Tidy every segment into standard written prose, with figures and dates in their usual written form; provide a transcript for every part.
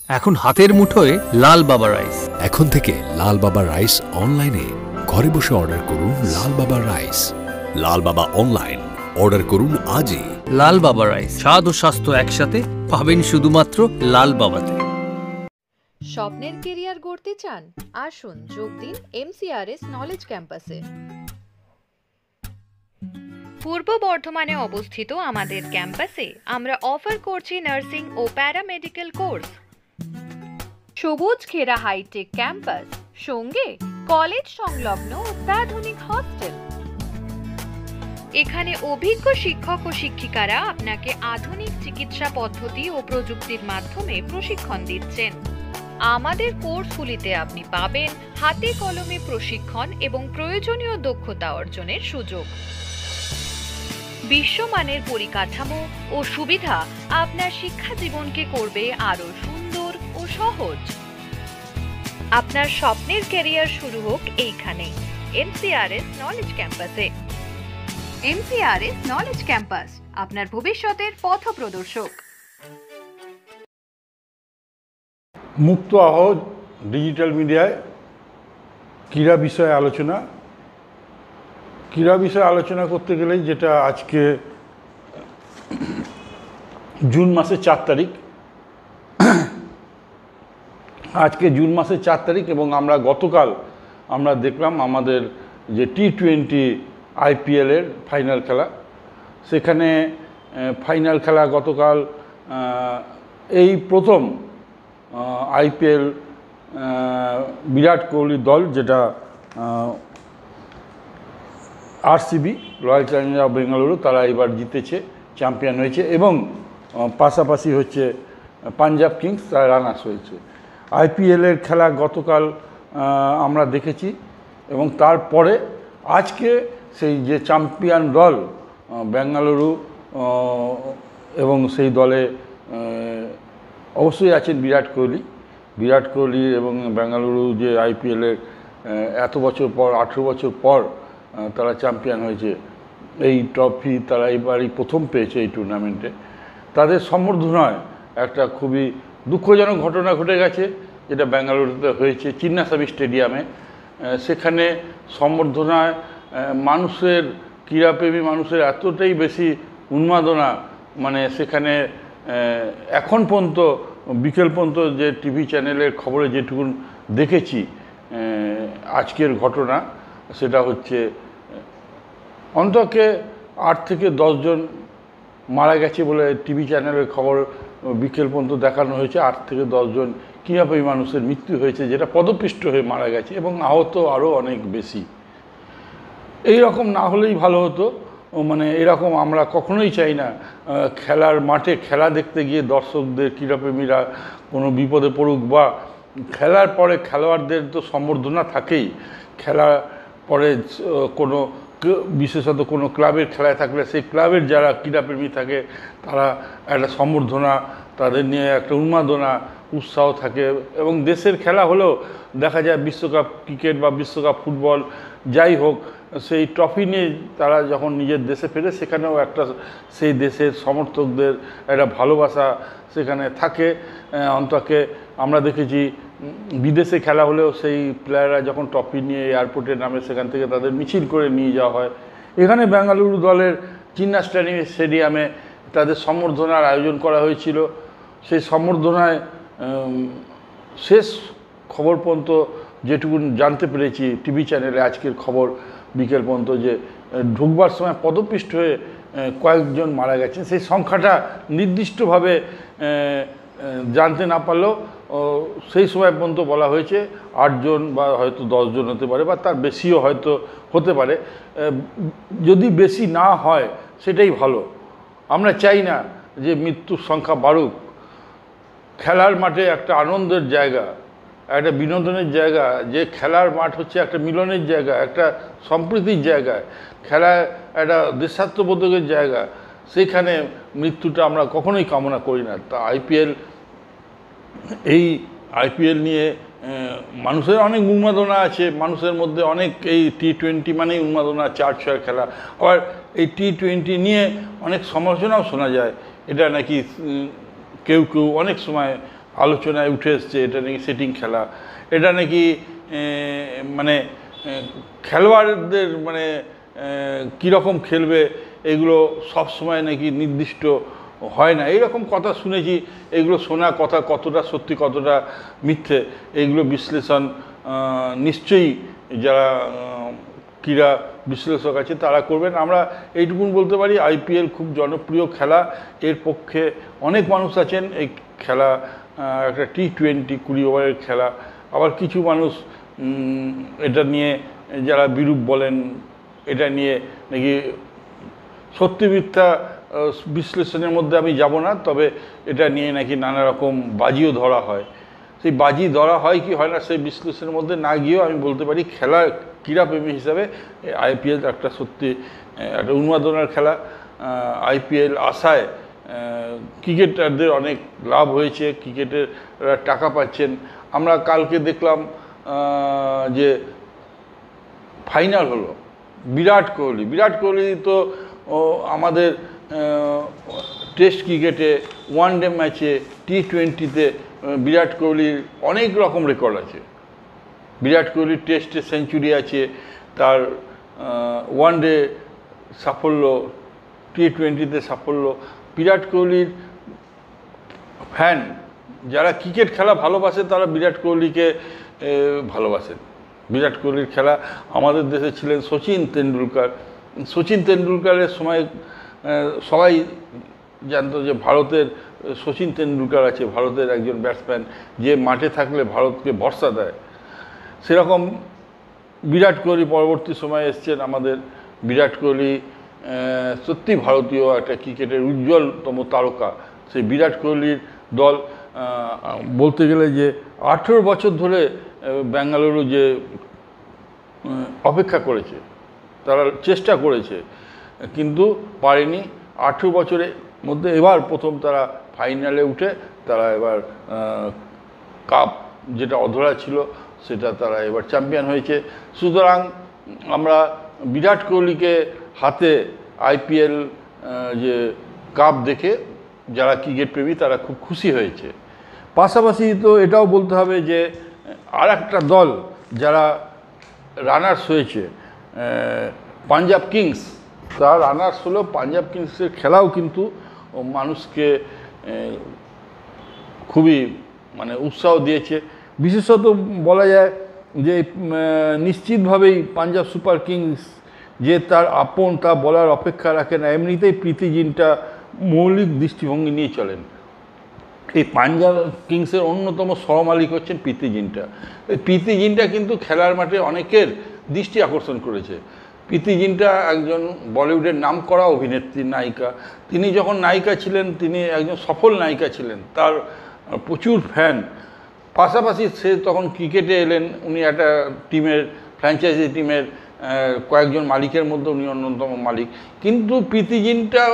এখন হাতের মুঠোয় লাল বাবা রাইস। এখন থেকে লাল বাবা রাইস অনলাইনে ঘরে বসে অর্ডার করুন। লাল বাবা রাইস, লাল বাবা অনলাইন, অর্ডার করুন আজই। লাল বাবা রাইস, স্বাদ ও স্বাস্থ্য একসাথে পাবেন শুধুমাত্র লাল বাবাতে। স্বপ্নের কেরিয়ার গড়তে চান? আসুন যোগ দিন MCRS নলেজ ক্যাম্পাসে। পূর্ব বর্ধমানে অবস্থিত আমাদের ক্যাম্পাসে আমরা অফার করছি নার্সিং ও প্যারামেডিক্যাল কোর্স। সবুজ ঘেরা হাইটেক ক্যাম্পাস, সঙ্গে কলেজ সংলগ্ন অত্যাধুনিক হস্টেল। এখানে অভিজ্ঞ শিক্ষক ও শিক্ষিকারা আপনাকে আধুনিক চিকিৎসা পদ্ধতি ও প্রযুক্তির মাধ্যমে প্রশিক্ষণ দিচ্ছেন। আমাদের কোর্সগুলিতে আপনি পাবেন হাতে কলমে প্রশিক্ষণ এবং প্রয়োজনীয় দক্ষতা অর্জনের সুযোগ। বিশ্বমানের পরিকাঠামো ও সুবিধা আপনার শিক্ষা জীবনকে করবে আরো সুন্দর ও সহজ। আপনার স্বপ্নের ক্যারিয়ার শুরু হোক এইখানে, MCRS নলেজ ক্যাম্পাসে। MCRS নলেজ ক্যাম্পাস, আপনার ভবিষ্যতের পথপ্রদর্শক। মুক্ত আওয়াজ ডিজিটাল মিডিয়ায় ক্রীড়া বিষয়ে আলোচনা। ক্রীড়া বিষয়ে আলোচনা করতে গেলেই যেটা আজকে জুন মাসের 4 তারিখ, আজকে জুন মাসের 4 তারিখ এবং আমরা গতকাল আমরা দেখলাম আমাদের যে T20 IPL-এর ফাইনাল খেলা। সেখানে ফাইনাল খেলা গতকাল এই প্রথম IPL বিরাট কোহলি দল, যেটা RCB রয়্যাল চ্যালেঞ্জার্স বেঙ্গালুরু, তারা এবার জিতেছে, চ্যাম্পিয়ন হয়েছে এবং পাশাপাশি হচ্ছে পাঞ্জাব কিংস, তারা রানার্স হয়েছে। IPL-এর খেলা গতকাল আমরা দেখেছি এবং তারপরে আজকে সেই যে চ্যাম্পিয়ন দল বেঙ্গালুরু এবং সেই দলে অবশ্যই আছেন বিরাট কোহলি এবং বেঙ্গালুরু যে IPL-এর এত বছর পর 18 বছর পর তারা চ্যাম্পিয়ন হয়েছে। এই ট্রফি তারা এবারই প্রথম পেয়েছে এই টুর্নামেন্টে। তাদের সম্বর্ধনায় একটা খুবই দুঃখজনক ঘটনা ঘটে গেছে, যেটা বেঙ্গালুরুতে হয়েছে চিন্নাস্বামী স্টেডিয়ামে। সেখানে সম্বর্ধনায় মানুষের, ক্রীড়াপ্রেমী মানুষের এতটাই বেশি উন্মাদনা, মানে সেখানে এখন পর্যন্ত বিকেল পর্যন্ত যে টিভি চ্যানেলের খবরে যেটুকু দেখেছি আজকের ঘটনা, সেটা হচ্ছে অন্তকে 8 থেকে 10 জন মারা গেছে বলে টিভি চ্যানেলের খবর বিকেল পর্যন্ত দেখানো হয়েছে। 8 থেকে 10 জন ক্রীড়াপ্রেমী মানুষের মৃত্যু হয়েছে, যেটা পদপিষ্ট হয়ে মারা গেছে, এবং আহত আরও অনেক বেশি। এই রকম না হলেই ভালো হতো, মানে এরকম আমরা কখনোই চাই না। খেলার মাঠে খেলা দেখতে গিয়ে দর্শকদের, ক্রীড়াপ্রেমীরা কোনো বিপদে পড়ুক, বা খেলার পরে খেলোয়াড়দের তো সম্বর্ধনা থাকেই। খেলার পরে কোনো বিশেষত কোনো ক্লাবের খেলায় থাকলে সেই ক্লাবের যারা ক্রীড়াপ্রেমী থাকে তারা একটা সম্বর্ধনা, তাদের নিয়ে একটা উন্মাদনা, উৎসাহ থাকে। এবং দেশের খেলা হলেও দেখা যায় বিশ্বকাপ ক্রিকেট বা বিশ্বকাপ ফুটবল যাই হোক, সেই ট্রফি নিয়ে তারা যখন নিজের দেশে ফেরে, সেখানেও একটা সেই দেশের সমর্থকদের একটা ভালোবাসা সেখানে থাকে। অন্তকে আমরা দেখেছি বিদেশে খেলা হলেও সেই প্লেয়াররা যখন ট্রফি নিয়ে এয়ারপোর্টে নামে, সেখান থেকে তাদের মিছিল করে নিয়ে যাওয়া হয়। এখানে বেঙ্গালুরু দলের চিন্নাস্বামী স্টেডিয়ামে তাদের সম্বর্ধনার আয়োজন করা হয়েছিল। সেই সম্বর্ধনায় শেষ খবর পর্যন্ত যেটুকু জানতে পেরেছি টিভি চ্যানেলে আজকের খবর বিকেল পর্যন্ত, যে ঢুকবার সময় পদপিষ্ট হয়ে কয়েকজন মারা গেছেন। সেই সংখ্যাটা নির্দিষ্টভাবে জানতে না পারলেও সেই সময় পর্যন্ত বলা হয়েছে 8 জন বা হয়তো 10 জন হতে পারে, বা তার বেশিও হয়তো হতে পারে। যদি বেশি না হয় সেটাই ভালো। আমরা চাই না যে মৃত্যুর সংখ্যা বাড়ুক। খেলার মাঠে একটা আনন্দের জায়গা, একটা বিনোদনের জায়গা, যে খেলার মাঠ হচ্ছে একটা মিলনের জায়গা, একটা সম্প্রীতির জায়গা, খেলা একটা দেশাত্মবোধকের জায়গা। সেখানে মৃত্যুটা আমরা কখনোই কামনা করি না। তা এই IPL নিয়ে মানুষের অনেক উন্মাদনা আছে, মানুষের মধ্যে অনেক, এই T20 মানেই উন্মাদনা, 4-6 খেলা। আবার এই T20 নিয়ে অনেক সমালোচনাও শোনা যায়, এটা নাকি কেউ অনেক সময় আলোচনায় উঠে এসছে এটা নাকি সেটিং খেলা, এটা নাকি মানে খেলোয়াড়দের মানে কীরকম খেলবে এগুলো সব সময় নাকি নির্দিষ্ট হয় না, এইরকম কথা শুনেছি। এগুলো শোনা কথা কতটা সত্যি কতটা মিথ্যে এইগুলো বিশ্লেষণ নিশ্চয়ই যারা ক্রীড়া বিশ্লেষক আছে তারা করবেন। আমরা এইটুকুন বলতে পারি আইপিএল খুব জনপ্রিয় খেলা, এর পক্ষে অনেক মানুষ আছেন। এই খেলা একটা T20 20 ওভারের খেলা, আবার কিছু মানুষ এটা নিয়ে যারা বিরূপ বলেন, এটা নিয়ে নাকি সত্যি মিথ্যা বিশ্লেষণের মধ্যে আমি যাব না, তবে এটা নিয়ে নাকি নানা রকম বাজিও ধরা হয়। সেই বাজি ধরা হয় কি হয় না সেই বিশ্লেষণের মধ্যে না গিয়েও আমি বলতে পারি খেলা ক্রীড়াপ্রেমী হিসাবে আইপিএল একটা সত্যি একটা উন্মাদনার খেলা। আইপিএল আশায় ক্রিকেটারদের অনেক লাভ হয়েছে, ক্রিকেটাররা টাকা পাচ্ছেন। আমরা কালকে দেখলাম যে ফাইনাল হলো বিরাট কোহলি তো আমাদের টেস্ট ক্রিকেটে, ওয়ানডে ম্যাচে, T20-তে বিরাট কোহলির অনেক রকম রেকর্ড আছে। বিরাট কোহলির টেস্টে সেঞ্চুরি আছে, তার ওয়ানডে সাফল্য, T20-তে সাফল্য। বিরাট কোহলির ফ্যান যারা ক্রিকেট খেলা ভালোবাসে তারা বিরাট কোহলিকে ভালোবাসেন। বিরাট কোহলির খেলা আমাদের দেশে ছিলেন সচিন তেন্ডুলকারের সময় সবাই জানতো যে ভারতের সচিন তেন্ডুলকার আছে, ভারতের একজন ব্যাটসম্যান যে মাঠে থাকলে ভারতকে ভরসা দেয়। সেরকম বিরাট কোহলি পরবর্তী সময়ে এসছেন আমাদের। বিরাট কোহলি সত্যি ভারতীয় একটা ক্রিকেটের উজ্জ্বলতম তারকা। সেই বিরাট কোহলির দল বলতে গেলে যে 18 বছর ধরে বেঙ্গালুরু যে অপেক্ষা করেছে, তারা চেষ্টা করেছে কিন্তু পারেনি। 18 বছরের মধ্যে এবার প্রথম তারা ফাইনালে উঠে তারা এবার কাপ যেটা অধরা ছিল সেটা তারা এবার চ্যাম্পিয়ন হয়েছে। সুতরাং আমরা বিরাট কোহলিকে হাতে আইপিএল যে কাপ দেখে যারা ক্রিকেট প্রেমী তারা খুব খুশি হয়েছে। পাশাপাশি তো এটাও বলতে হবে যে আর একটা দল যারা রানার্স হয়েছে, পাঞ্জাব কিংস, তার রানার্স হলেও পাঞ্জাব কিংসের খেলাও কিন্তু মানুষকে খুবই মানে উৎসাহ দিয়েছে। বিশেষত বলা যায় যে নিশ্চিতভাবেই পাঞ্জাব সুপার কিংস যে তার আপন তা বলার অপেক্ষা রাখে না, এমনিতেই প্রীতি জিন্টা মৌলিক দৃষ্টিভঙ্গি নিয়ে চলেন। এই পাঞ্জাব কিংসের অন্যতম সহমালিক হচ্ছেন প্রীতি জিন্টা। এই প্রীতি জিন্টা কিন্তু খেলার মাঠে অনেকের দৃষ্টি আকর্ষণ করেছে। প্রীতি জিন্টা একজন বলিউডের নামকরা অভিনেত্রী, নায়িকা। তিনি যখন নায়িকা ছিলেন তিনি একজন সফল নায়িকা ছিলেন, তার প্রচুর ফ্যান। পাশাপাশি সে তখন ক্রিকেটে এলেন, উনি একটা টিমের ফ্র্যাঞ্চাইজি টিমের কয়েকজন মালিকের মধ্যে উনি অন্যতম মালিক। কিন্তু প্রীতি জিন্টা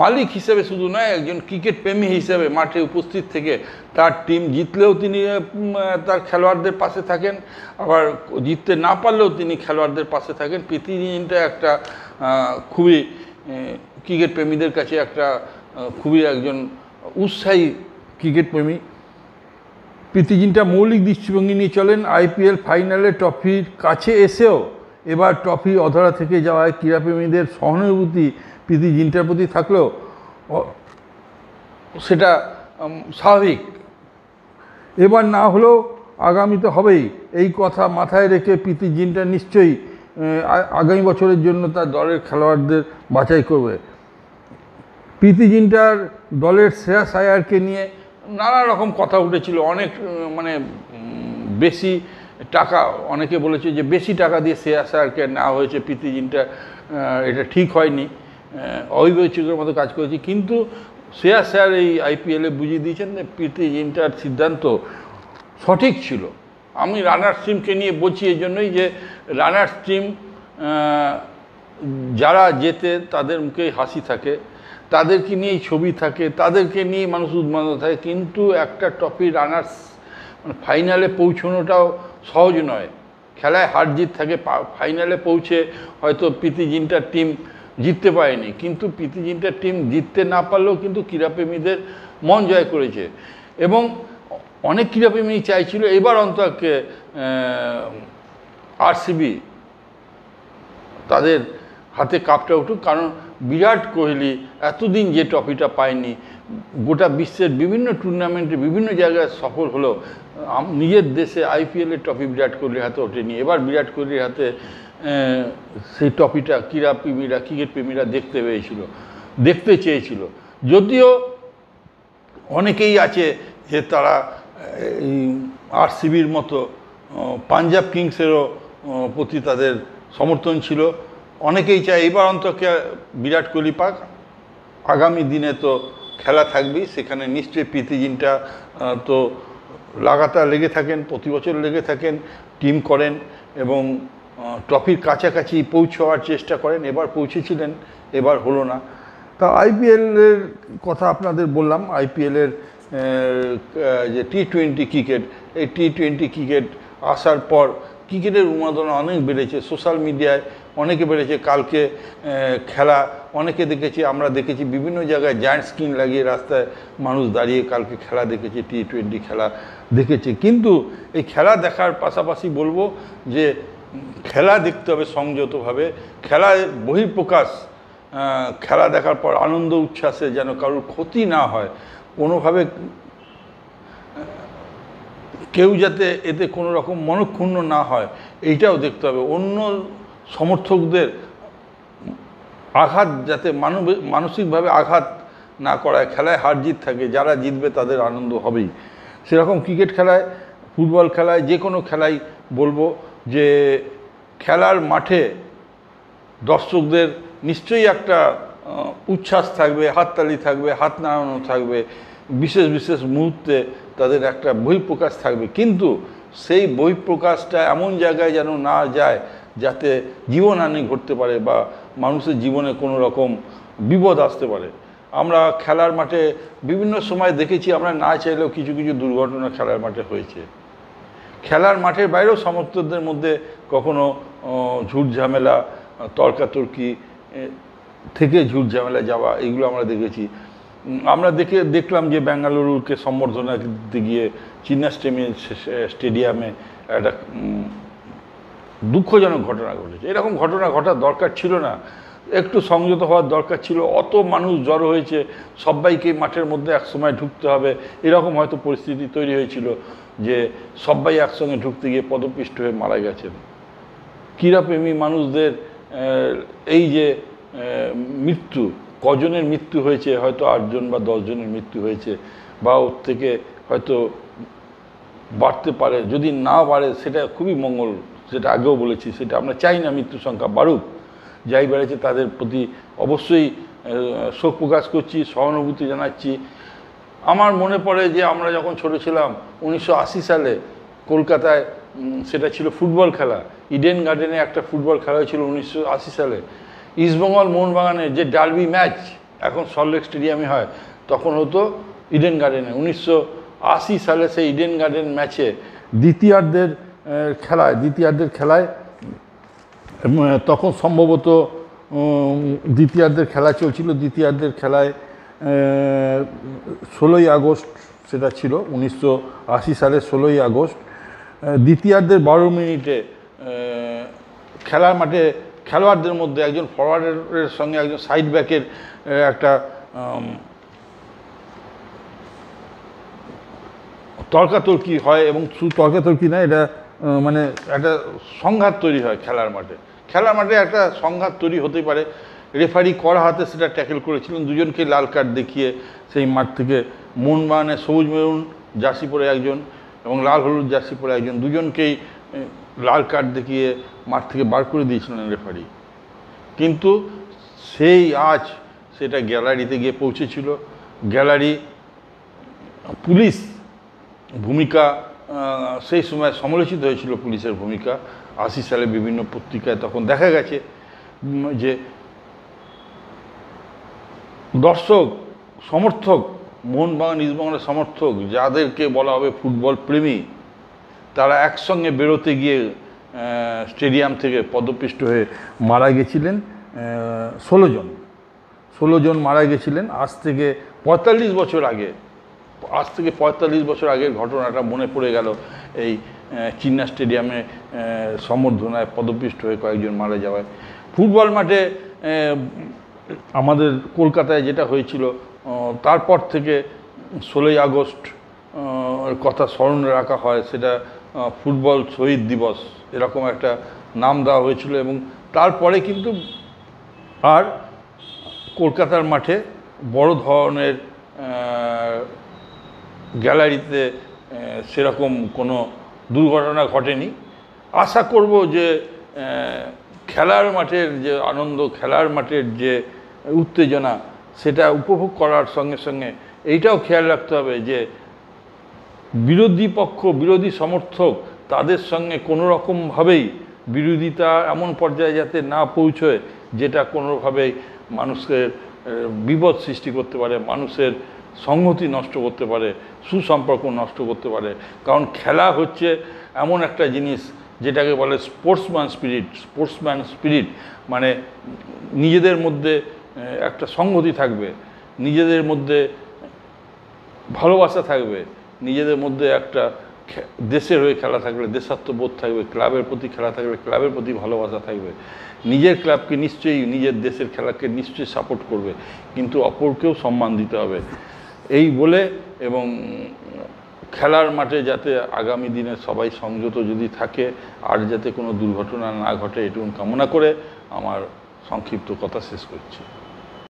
মালিক হিসেবে শুধু নয়, একজন ক্রিকেট প্রেমী হিসেবে মাঠে উপস্থিত থেকে তার টিম জিতলেও তিনি তার খেলোয়াড়দের পাশে থাকেন, আবার জিততে না পারলেও তিনি খেলোয়াড়দের পাশে থাকেন। প্রীতি জিন্টা একটা খুবই ক্রিকেট প্রেমীদের কাছে একটা খুবই একজন উৎসাহী ক্রিকেট প্রেমী। প্রীতি জিন্টা মৌলিক দৃষ্টিভঙ্গি নিয়ে চলেন। আইপিএল ফাইনালে ট্রফির কাছে এসেও এবার ট্রফি অধরা থেকে যাওয়ায় ক্রীড়াপ্রেমীদের সহানুভূতি প্রীতি জিন্টার প্রতি থাকলেও সেটা স্বাভাবিক। এবার না হলেও আগামীতে হবেই, এই কথা মাথায় রেখে প্রীতি জিন্টা নিশ্চয়ই আগামী বছরের জন্য তার দলের খেলোয়াড়দের বাছাই করবে। প্রীতি জিন্টার দলের শ্রেয়াস আয়ারকে নিয়ে নানা রকম কথা উঠেছিল, অনেক মানে বেশি টাকা, অনেকে বলেছে যে বেশি টাকা দিয়ে শ্রেয়াস আয়ারকে নেওয়া হয়েছে, প্রীতি জিন্টা এটা ঠিক হয়নি, অবিবেচকের মতো কাজ করেছে। কিন্তু শ্রেয়াস আয়ার এই আইপিএলে বুঝিয়ে দিয়েছেন যে প্রীতি জিন্টার সিদ্ধান্ত সঠিক ছিল। আমি রানার্স টিমকে নিয়ে বলছি এই জন্যই যে রানার্স টিম যারা জেতে তাদের মুখে হাসি থাকে, তাদেরকে নিয়েই ছবি থাকে, তাদেরকে নিয়ে মানুষ উন্মাদনা থাকে। কিন্তু একটা ট্রফি রানার্স মানে ফাইনালে পৌঁছানোটাও সহজ নয়, খেলায় হার জিত থাকে। ফাইনালে পৌঁছে হয়তো প্রীতি জিন্টার টিম জিততে পারেনি, কিন্তু প্রীতি জিন্টার টিম জিততে না পারলেও কিন্তু ক্রীড়াপ্রেমীদের মন জয় করেছে। এবং অনেক ক্রীড়াপ্রেমী চাইছিল এবার অন্তকে আরসিবি তাদের হাতে কাপটা উঠুক, কারণ বিরাট কোহলি এতদিন যে ট্রফিটা পায়নি, গোটা বিশ্বের বিভিন্ন টুর্নামেন্টে বিভিন্ন জায়গায় সফল হলো, নিজের দেশে আইপিএলের ট্রফি বিরাট কোহলির হাতে ওঠেনি। এবার বিরাট কোহলির হাতে সেই ট্রফিটা ক্রীড়াপ্রেমীরা, ক্রিকেট প্রেমীরা দেখতে চেয়েছিল। যদিও অনেকেই আছে যে তারা এই আরসিবির মতো পাঞ্জাব কিংসেরও প্রতি তাদের সমর্থন ছিল। অনেকেই চায় এবার অন্তকে বিরাট কোহলি পাক, আগামী দিনে তো খেলা থাকবেই, সেখানে নিশ্চয়ই প্রীতি জিন্টা তো লাগাতার লেগে থাকেন, প্রতি বছর লেগে থাকেন, টিম করেন এবং ট্রফির কাছাকাছি পৌঁছাওয়ার চেষ্টা করেন। এবার পৌঁছেছিলেন, এবার হলো না। তা আইপিএলের কথা আপনাদের বললাম, আইপিএলের যে টি-20 ক্রিকেট, এই টি-20 ক্রিকেট আসার পর ক্রিকেটের উন্মাদনা অনেক বেড়েছে, সোশ্যাল মিডিয়ায় অনেকে বেড়েছে। কালকে খেলা অনেকে দেখেছি, আমরা দেখেছি বিভিন্ন জায়গায় জায়ান্ট স্ক্রিন লাগিয়ে রাস্তায় মানুষ দাঁড়িয়ে কালকে খেলা দেখেছে, টি-20 খেলা দেখেছে। কিন্তু এই খেলা দেখার পাশাপাশি বলবো যে খেলা দেখতে হবে সংযতভাবে, খেলায় বহিঃপ্রকাশ, খেলা দেখার পর আনন্দ উচ্ছ্বাসে যেন কারোর ক্ষতি না হয়, কোনোভাবে কেউ যাতে এতে কোনো রকম মনক্ষুণ্ণ না হয়, এইটাও দেখতে হবে। অন্য সমর্থকদের আঘাত যাতে মানসিকভাবে আঘাত না করায়, খেলায় হার জিত থাকে, যারা জিতবে তাদের আনন্দ হবেই। সেরকম ক্রিকেট খেলায়, ফুটবল খেলায়, যে কোনো খেলাই বলবো যে খেলার মাঠে দর্শকদের নিশ্চয়ই একটা উচ্ছ্বাস থাকবে, হাততালি থাকবে, হাত নাড়ানো থাকবে, বিশেষ বিশেষ মুহূর্তে তাদের একটা বহিঃপ্রকাশ থাকবে। কিন্তু সেই বহিঃপ্রকাশটা এমন জায়গায় যেন না যায় যাতে জীবনহানি ঘটতে পারে বা মানুষের জীবনে কোনো রকম বিপদ আসতে পারে। আমরা খেলার মাঠে বিভিন্ন সময় দেখেছি, আমরা না চাইলেও কিছু কিছু দুর্ঘটনা খেলার মাঠে হয়েছে। খেলার মাঠের বাইরেও সমর্থকদের মধ্যে কখনো ঝুট ঝামেলা, তর্কাতর্কি থেকে ঝুট ঝামেলা যাওয়া, এগুলো আমরা দেখেছি। আমরা দেখলাম যে বেঙ্গালুরুকে সম্বর্ধনা দিতে গিয়ে চিন্না স্টেডিয়ামে একটা দুঃখজনক ঘটনা ঘটেছে। এরকম ঘটনা ঘটার দরকার ছিল না, একটু সংযত হওয়ার দরকার ছিল। অত মানুষ জড়ো হয়েছে, সবাইকে মাঠের মধ্যে একসময় ঢুকতে হবে, এরকম হয়তো পরিস্থিতি তৈরি হয়েছিল যে সবাই একসঙ্গে ঢুকতে গিয়ে পদপিষ্ট হয়ে মারা গেছেন। ক্রীড়াপ্রেমী মানুষদের এই যে মৃত্যু, কজনের মৃত্যু হয়েছে, হয়তো 8 জন বা 10 জনের মৃত্যু হয়েছে, বা ওর থেকে হয়তো বাড়তে পারে। যদি না বাড়ে সেটা খুবই মঙ্গল, সেটা আগেও বলেছি, সেটা আমরা চাই না মৃত্যু সংখ্যা বাড়ুক। যাই বেড়েছে তাদের প্রতি অবশ্যই শোক প্রকাশ করছি, সহানুভূতি জানাচ্ছি। আমার মনে পড়ে যে আমরা যখন ছোট ছিলাম 1980 সালে কলকাতায়, সেটা ছিল ফুটবল খেলা, ইডেন গার্ডেনে একটা ফুটবল খেলা হয়েছিল 1980 সালে। ইস্টবেঙ্গল মোহনবাগানের যে ডার্বি ম্যাচ এখন সল্টলেক স্টেডিয়ামে হয়, তখন হতো ইডেন গার্ডেনে। 1980 সালে সেই ইডেন গার্ডেন ম্যাচে দ্বিতীয়ার্ধের খেলায় তখন সম্ভবত দ্বিতীয়ার্ধের খেলা চলছিল। দ্বিতীয়ার্ধের খেলায় 16ই আগস্ট সেটা ছিল, 1980 সালের 16ই আগস্ট। দ্বিতীয়ার্ধের 12 মিনিটে খেলার মাঠে খেলোয়াড়দের মধ্যে একজন ফরওয়ার্ডের সঙ্গে একজন সাইড ব্যাকের একটা তর্কাতর্কি হয়, এবং শুধু তর্কাতর্কি না, এটা মানে একটা সংঘাত তৈরি হয় খেলার মাঠে। খেলার মাঠে একটা সংঘাত তৈরি হতে পারে। রেফারি কড়া হাতে সেটা ট্যাকেল করেছিলেন, দুজনকে লাল কার্ড দেখিয়ে সেই মাঠ থেকে। মোহনবাগানের সবুজ মেরুন জার্সি পরে একজন এবং লাল হলুদ জার্সি পরে একজন, দুজনকেই লাল কার্ড দেখিয়ে মাঠ থেকে বার করে দিয়েছিলেন রেফারি। কিন্তু সেই আজ সেটা গ্যালারিতে গিয়ে পৌঁছেছিল। গ্যালারি, পুলিশ ভূমিকা সেই সময় সমালোচিত হয়েছিল, পুলিশের ভূমিকা 80 সালে বিভিন্ন পত্রিকায়। তখন দেখা গেছে যে দর্শক, সমর্থক, মোহনবাগান ইস্টবেঙ্গলের সমর্থক, যাদেরকে বলা হবে ফুটবল প্রেমী, তারা একসঙ্গে বেরোতে গিয়ে স্টেডিয়াম থেকে পদপিষ্ট হয়ে মারা গেছিলেন 16 জন মারা গেছিলেন। আজ থেকে 45 বছর আগে আজ থেকে ৪৫ বছর আগের ঘটনাটা মনে পড়ে গেল এই চিন্না স্টেডিয়ামে সম্বর্ধনায় পদপিষ্ট হয়ে কয়েকজন মারা যাওয়ায়। ফুটবল মাঠে আমাদের কলকাতায় যেটা হয়েছিল, তারপর থেকে ১৬ই আগস্ট কথা স্মরণে রাখা হয়, সেটা ফুটবল শহীদ দিবস এরকম একটা নাম দেওয়া হয়েছিল। এবং তারপরে কিন্তু আর কলকাতার মাঠে বড় ধরনের গ্যালারিতে সেরকম কোনো দুর্ঘটনা ঘটেনি। আশা করব যে খেলার মাঠের যে আনন্দ, খেলার মাঠের যে উত্তেজনা, সেটা উপভোগ করার সঙ্গে সঙ্গে এইটাও খেয়াল রাখতে হবে যে বিরোধী পক্ষ, বিরোধী সমর্থক, তাদের সঙ্গে কোনো রকমভাবেই বিরোধিতা এমন পর্যায়ে যাতে না পৌঁছয় যেটা কোনোভাবেই মানুষকে বিপদ সৃষ্টি করতে পারে, মানুষের সংহতি নষ্ট করতে পারে, সুসম্পর্ক নষ্ট করতে পারে। কারণ খেলা হচ্ছে এমন একটা জিনিস যেটাকে বলে স্পোর্টসম্যান স্পিরিট, মানে নিজেদের মধ্যে একটা সংহতি থাকবে, নিজেদের মধ্যে ভালোবাসা থাকবে, নিজেদের মধ্যে একটা দেশের হয়ে খেলা থাকলে দেশাত্মবোধ থাকবে, ক্লাবের প্রতি খেলা থাকলে ক্লাবের প্রতি ভালোবাসা থাকবে, নিজের ক্লাবকে নিশ্চয়ই, নিজের দেশের খেলাকে নিশ্চয়ই সাপোর্ট করবে, কিন্তু অপরকেও সম্মান দিতে হবে। এই বলে এবং খেলার মাঠে যাতে আগামী দিনে সবাই সংযত যদি থাকে, আর যাতে কোনো দুর্ঘটনা না ঘটে, এটুকু কামনা করে আমার সংক্ষিপ্ত কথা শেষ করছি।